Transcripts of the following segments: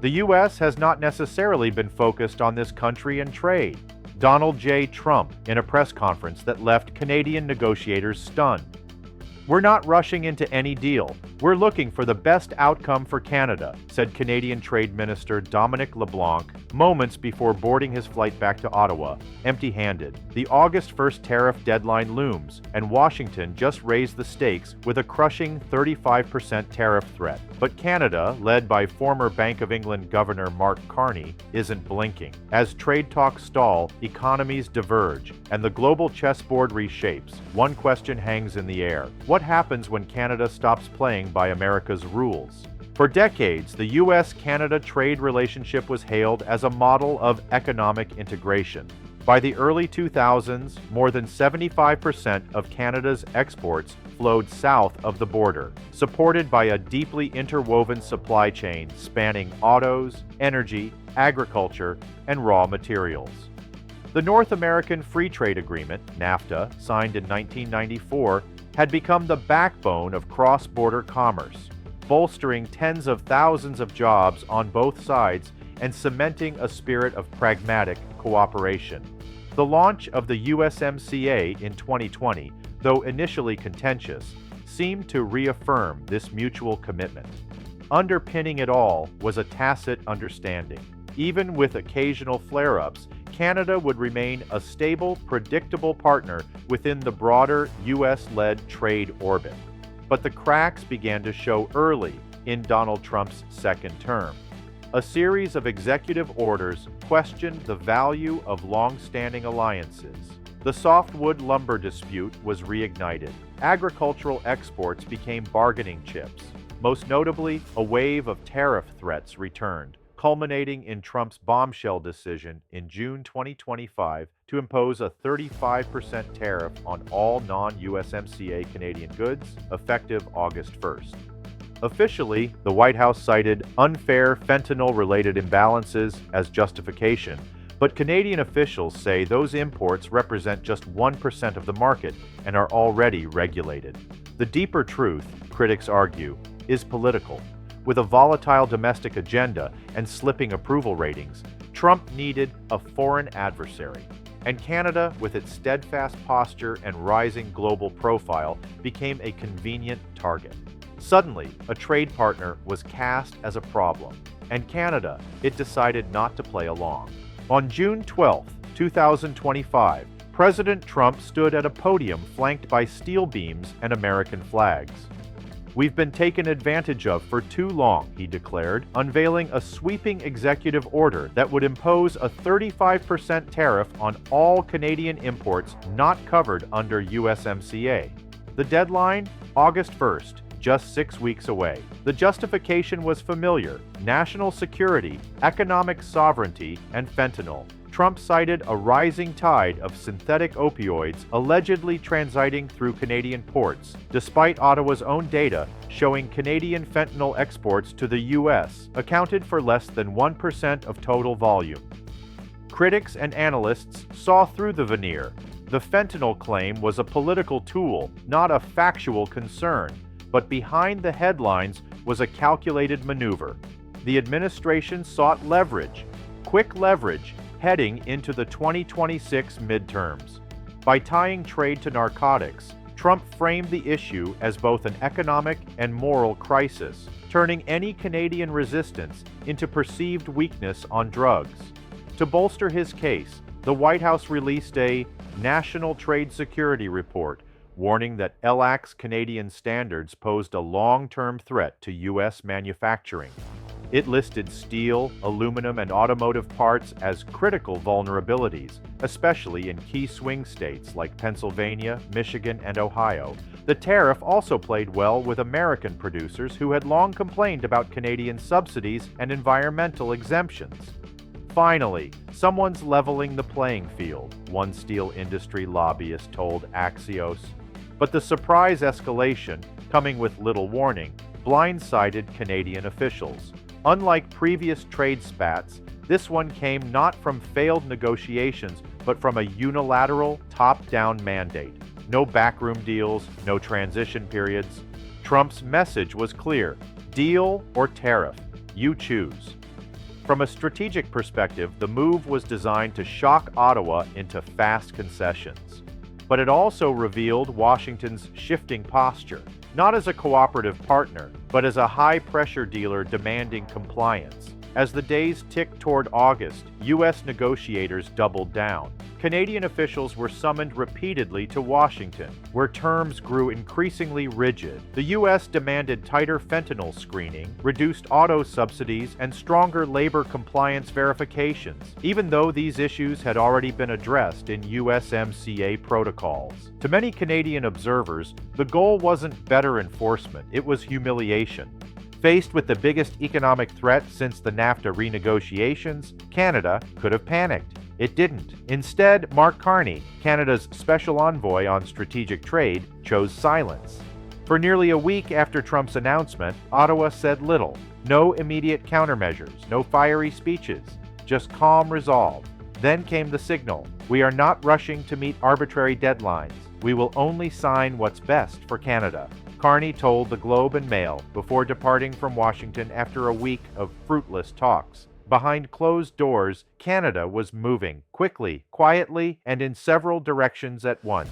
The U.S. has not necessarily been focused on this country and trade. Donald J. Trump in a press conference that left Canadian negotiators stunned. "We're not rushing into any deal. We're looking for the best outcome for Canada," said Canadian Trade Minister Dominic LeBlanc moments before boarding his flight back to Ottawa, empty-handed. The August 1st tariff deadline looms, and Washington just raised the stakes with a crushing 35% tariff threat. But Canada, led by former Bank of England Governor Mark Carney, isn't blinking. As trade talks stall, economies diverge, and the global chessboard reshapes. One question hangs in the air. What happens when Canada stops playing by America's rules? For decades, the U.S.-Canada trade relationship was hailed as a model of economic integration. By the early 2000s, more than 75% of Canada's exports flowed south of the border, supported by a deeply interwoven supply chain spanning autos, energy, agriculture, and raw materials. The North American Free Trade Agreement, NAFTA, signed in 1994, had become the backbone of cross-border commerce, bolstering tens of thousands of jobs on both sides and cementing a spirit of pragmatic cooperation. The launch of the USMCA in 2020, though initially contentious, seemed to reaffirm this mutual commitment. Underpinning it all was a tacit understanding. Even with occasional flare-ups, Canada would remain a stable, predictable partner within the broader U.S.-led trade orbit. But the cracks began to show early in Donald Trump's second term. A series of executive orders questioned the value of long-standing alliances. The softwood lumber dispute was reignited. Agricultural exports became bargaining chips. Most notably, a wave of tariff threats returned, culminating in Trump's bombshell decision in June 2025 to impose a 35% tariff on all non-USMCA Canadian goods, effective August 1st. Officially, the White House cited unfair fentanyl-related imbalances as justification, but Canadian officials say those imports represent just 1% of the market and are already regulated. The deeper truth, critics argue, is political. With a volatile domestic agenda and slipping approval ratings, Trump needed a foreign adversary. And Canada, with its steadfast posture and rising global profile, became a convenient target. Suddenly, a trade partner was cast as a problem, and Canada, it decided not to play along. On June 12, 2025, President Trump stood at a podium flanked by steel beams and American flags. "We've been taken advantage of for too long," he declared, unveiling a sweeping executive order that would impose a 35% tariff on all Canadian imports not covered under USMCA. The deadline? August 1st, just 6 weeks away. The justification was familiar: national security, economic sovereignty, and fentanyl. Trump cited a rising tide of synthetic opioids allegedly transiting through Canadian ports, despite Ottawa's own data showing Canadian fentanyl exports to the U.S. accounted for less than 1% of total volume. Critics and analysts saw through the veneer. The fentanyl claim was a political tool, not a factual concern, but behind the headlines was a calculated maneuver. The administration sought leverage, quick leverage, heading into the 2026 midterms. By tying trade to narcotics, Trump framed the issue as both an economic and moral crisis, turning any Canadian resistance into perceived weakness on drugs. To bolster his case, the White House released a National Trade Security Report, warning that LAC's Canadian standards posed a long-term threat to U.S. manufacturing. It listed steel, aluminum, and automotive parts as critical vulnerabilities, especially in key swing states like Pennsylvania, Michigan, and Ohio. The tariff also played well with American producers who had long complained about Canadian subsidies and environmental exemptions. Finally, someone's leveling the playing field, one steel industry lobbyist told Axios. But the surprise escalation, coming with little warning, blindsided Canadian officials. Unlike previous trade spats, this one came not from failed negotiations, but from a unilateral, top-down mandate. No backroom deals, no transition periods. Trump's message was clear: deal or tariff, you choose. From a strategic perspective, the move was designed to shock Ottawa into fast concessions. But it also revealed Washington's shifting posture, not as a cooperative partner, but as a high-pressure dealer demanding compliance. As the days ticked toward August, U.S. negotiators doubled down. Canadian officials were summoned repeatedly to Washington, where terms grew increasingly rigid. The U.S. demanded tighter fentanyl screening, reduced auto subsidies, and stronger labor compliance verifications, even though these issues had already been addressed in USMCA protocols. To many Canadian observers, the goal wasn't better enforcement, it was humiliation. Faced with the biggest economic threat since the NAFTA renegotiations, Canada could have panicked. It didn't. Instead, Mark Carney, Canada's special envoy on strategic trade, chose silence. For nearly a week after Trump's announcement, Ottawa said little. No immediate countermeasures, no fiery speeches, just calm resolve. Then came the signal. We are not rushing to meet arbitrary deadlines. We will only sign what's best for Canada. Carney told the Globe and Mail before departing from Washington after a week of fruitless talks. Behind closed doors, Canada was moving quickly, quietly, and in several directions at once.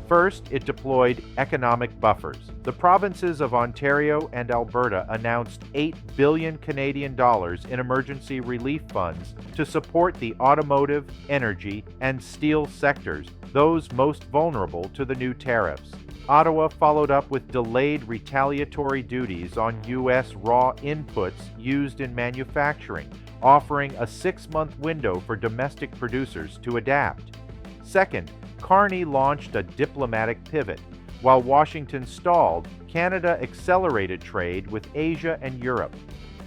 First, it deployed economic buffers. The provinces of Ontario and Alberta announced $8 billion Canadian dollars in emergency relief funds to support the automotive, energy, and steel sectors, those most vulnerable to the new tariffs. Ottawa followed up with delayed retaliatory duties on U.S. raw inputs used in manufacturing, offering a 6-month window for domestic producers to adapt. Second, Carney launched a diplomatic pivot. While Washington stalled, Canada accelerated trade with Asia and Europe.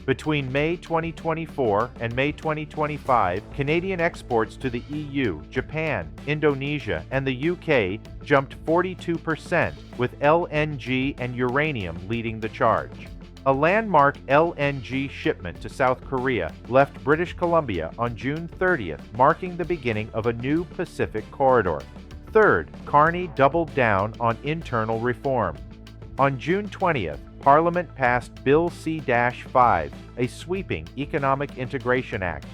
Between May 2024 and May 2025, Canadian exports to the EU, Japan, Indonesia, and the UK jumped 42%, with LNG and uranium leading the charge. A landmark LNG shipment to South Korea left British Columbia on June 30th, marking the beginning of a new Pacific corridor. Third, Carney doubled down on internal reform. On June 20th, Parliament passed Bill C-5, a sweeping Economic Integration Act.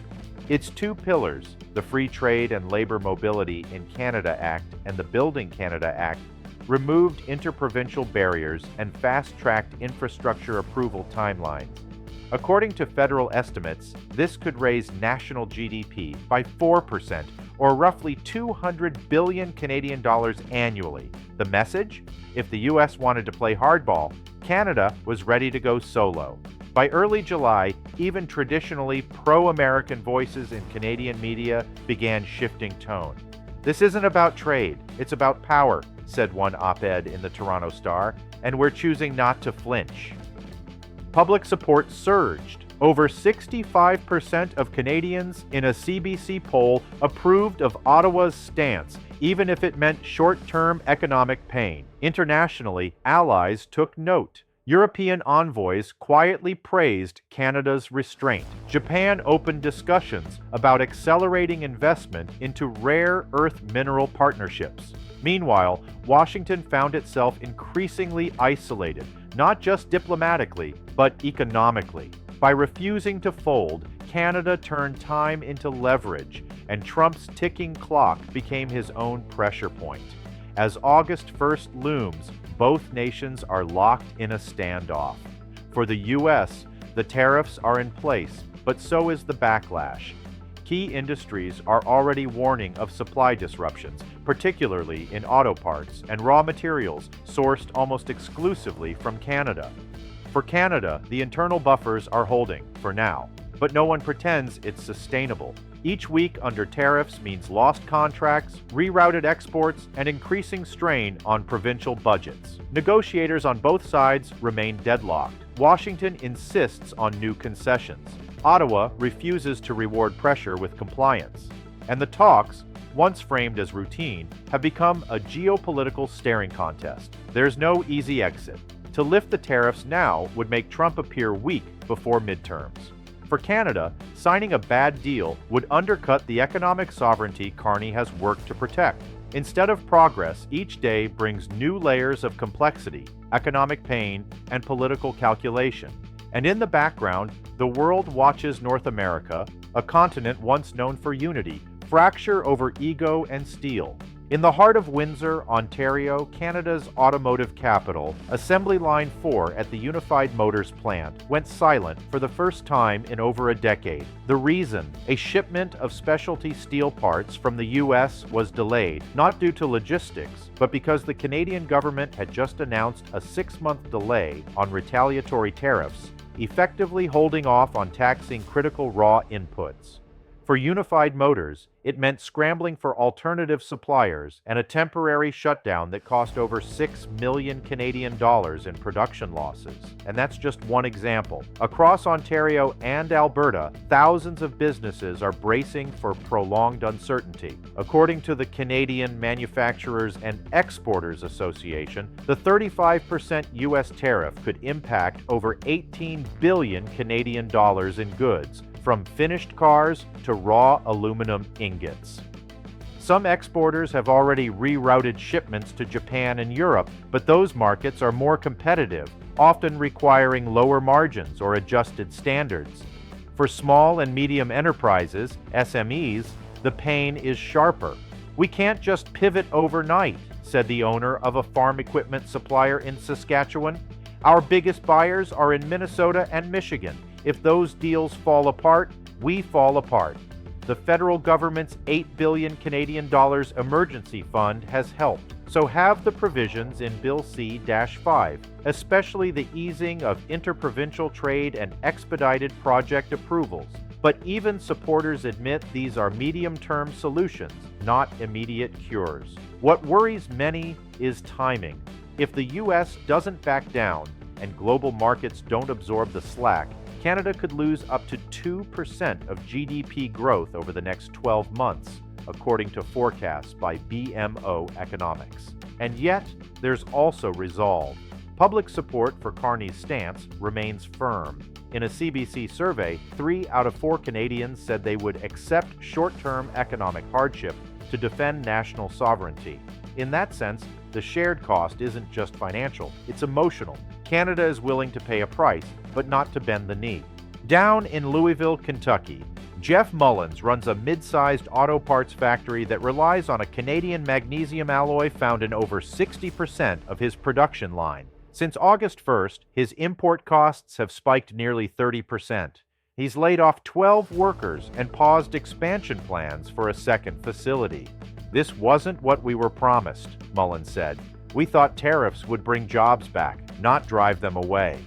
Its two pillars, the Free Trade and Labor Mobility in Canada Act and the Building Canada Act, removed interprovincial barriers and fast-tracked infrastructure approval timelines. According to federal estimates, this could raise national GDP by 4%, or roughly 200 billion Canadian dollars annually. The message? If the U.S. wanted to play hardball, Canada was ready to go solo. By early July, even traditionally pro-American voices in Canadian media began shifting tone. This isn't about trade, it's about power, said one op-ed in the Toronto Star, and we're choosing not to flinch. Public support surged. Over 65% of Canadians in a CBC poll approved of Ottawa's stance, even if it meant short-term economic pain. Internationally, allies took note. European envoys quietly praised Canada's restraint. Japan opened discussions about accelerating investment into rare earth mineral partnerships. Meanwhile, Washington found itself increasingly isolated, not just diplomatically, but economically. By refusing to fold, Canada turned time into leverage, and Trump's ticking clock became his own pressure point. As August 1st looms, both nations are locked in a standoff. For the U.S., the tariffs are in place, but so is the backlash. Key industries are already warning of supply disruptions, particularly in auto parts and raw materials sourced almost exclusively from Canada. For Canada, the internal buffers are holding, for now, but no one pretends it's sustainable. Each week under tariffs means lost contracts, rerouted exports, and increasing strain on provincial budgets. Negotiators on both sides remain deadlocked. Washington insists on new concessions. Ottawa refuses to reward pressure with compliance. And the talks, once framed as routine, have become a geopolitical staring contest. There's no easy exit. To lift the tariffs now would make Trump appear weak before midterms. For Canada, signing a bad deal would undercut the economic sovereignty Carney has worked to protect. Instead of progress, each day brings new layers of complexity, economic pain, and political calculation. And in the background, the world watches North America, a continent once known for unity, fracture over ego and steel. In the heart of Windsor, Ontario, Canada's automotive capital, Assembly Line 4 at the Unified Motors plant went silent for the first time in over a decade. The reason? A shipment of specialty steel parts from the U.S. was delayed, not due to logistics, but because the Canadian government had just announced a 6-month delay on retaliatory tariffs, effectively holding off on taxing critical raw inputs. For Unified Motors, it meant scrambling for alternative suppliers and a temporary shutdown that cost over $6 million Canadian dollars in production losses. And that's just one example. Across Ontario and Alberta, thousands of businesses are bracing for prolonged uncertainty. According to the Canadian Manufacturers and Exporters Association, the 35% U.S. tariff could impact over 18 billion Canadian dollars in goods, from finished cars to raw aluminum ingots. Some exporters have already rerouted shipments to Japan and Europe, but those markets are more competitive, often requiring lower margins or adjusted standards. For small and medium enterprises, SMEs, the pain is sharper. "We can't just pivot overnight," said the owner of a farm equipment supplier in Saskatchewan. "Our biggest buyers are in Minnesota and Michigan. If those deals fall apart, we fall apart." The federal government's $8 billion Canadian dollars emergency fund has helped. So have the provisions in Bill C-5, especially the easing of interprovincial trade and expedited project approvals. But even supporters admit these are medium-term solutions, not immediate cures. What worries many is timing. If the U.S. doesn't back down and global markets don't absorb the slack, Canada could lose up to 2% of GDP growth over the next 12 months, according to forecasts by BMO Economics. And yet, there's also resolve. Public support for Carney's stance remains firm. In a CBC survey, 3 out of 4 Canadians said they would accept short-term economic hardship to defend national sovereignty. In that sense, the shared cost isn't just financial, it's emotional. Canada is willing to pay a price, but not to bend the knee. Down in Louisville, Kentucky, Jeff Mullins runs a mid-sized auto parts factory that relies on a Canadian magnesium alloy found in over 60% of his production line. Since August 1st, his import costs have spiked nearly 30%. He's laid off 12 workers and paused expansion plans for a second facility. "This wasn't what we were promised," Mullins said. "We thought tariffs would bring jobs back, not drive them away."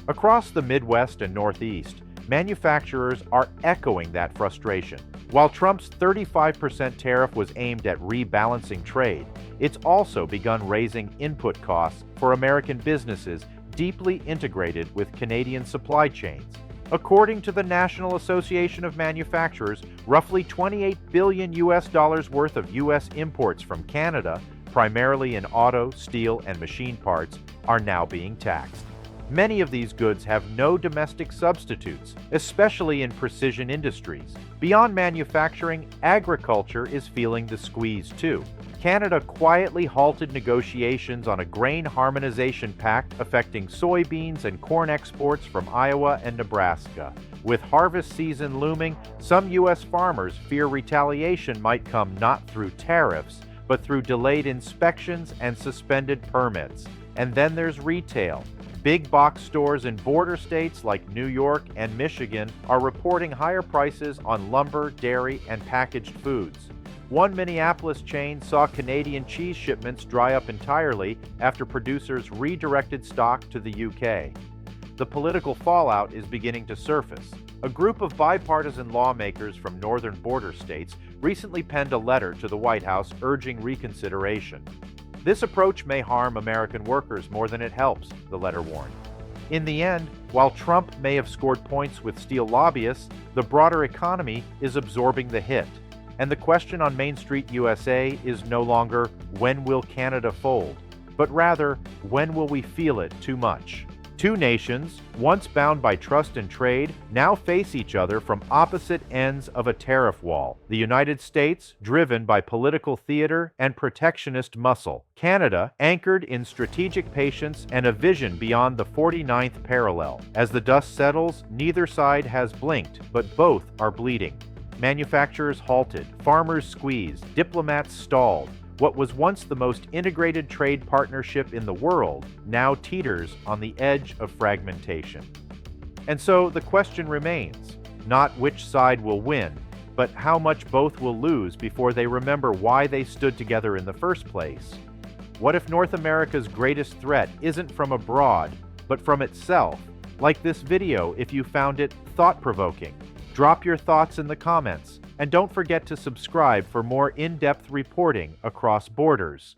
Across the Midwest and Northeast, manufacturers are echoing that frustration. While Trump's 35% tariff was aimed at rebalancing trade, it's also begun raising input costs for American businesses deeply integrated with Canadian supply chains. According to the National Association of Manufacturers, roughly $28 billion worth of U.S. imports from Canada, primarily in auto, steel, and machine parts, are now being taxed. Many of these goods have no domestic substitutes, especially in precision industries. Beyond manufacturing, agriculture is feeling the squeeze too. Canada quietly halted negotiations on a grain harmonization pact affecting soybeans and corn exports from Iowa and Nebraska. With harvest season looming, some U.S. farmers fear retaliation might come not through tariffs, but through delayed inspections and suspended permits. And then there's retail. Big box stores in border states like New York and Michigan are reporting higher prices on lumber, dairy, and packaged foods. One Minneapolis chain saw Canadian cheese shipments dry up entirely after producers redirected stock to the UK. The political fallout is beginning to surface. A group of bipartisan lawmakers from northern border states recently penned a letter to the White House urging reconsideration. This approach may harm American workers more than it helps, the letter warned. In the end, while Trump may have scored points with steel lobbyists, the broader economy is absorbing the hit. And the question on Main Street USA is no longer, when will Canada fold? But rather, when will we feel it too much? Two nations, once bound by trust and trade, now face each other from opposite ends of a tariff wall. The United States, driven by political theater and protectionist muscle. Canada, anchored in strategic patience and a vision beyond the 49th parallel. As the dust settles, neither side has blinked, but both are bleeding. Manufacturers halted, farmers squeezed, diplomats stalled. What was once the most integrated trade partnership in the world now teeters on the edge of fragmentation. And so the question remains, not which side will win, but how much both will lose before they remember why they stood together in the first place. What if North America's greatest threat isn't from abroad, but from itself? Like this video if you found it thought-provoking. Drop your thoughts in the comments, and don't forget to subscribe for more in-depth reporting across borders.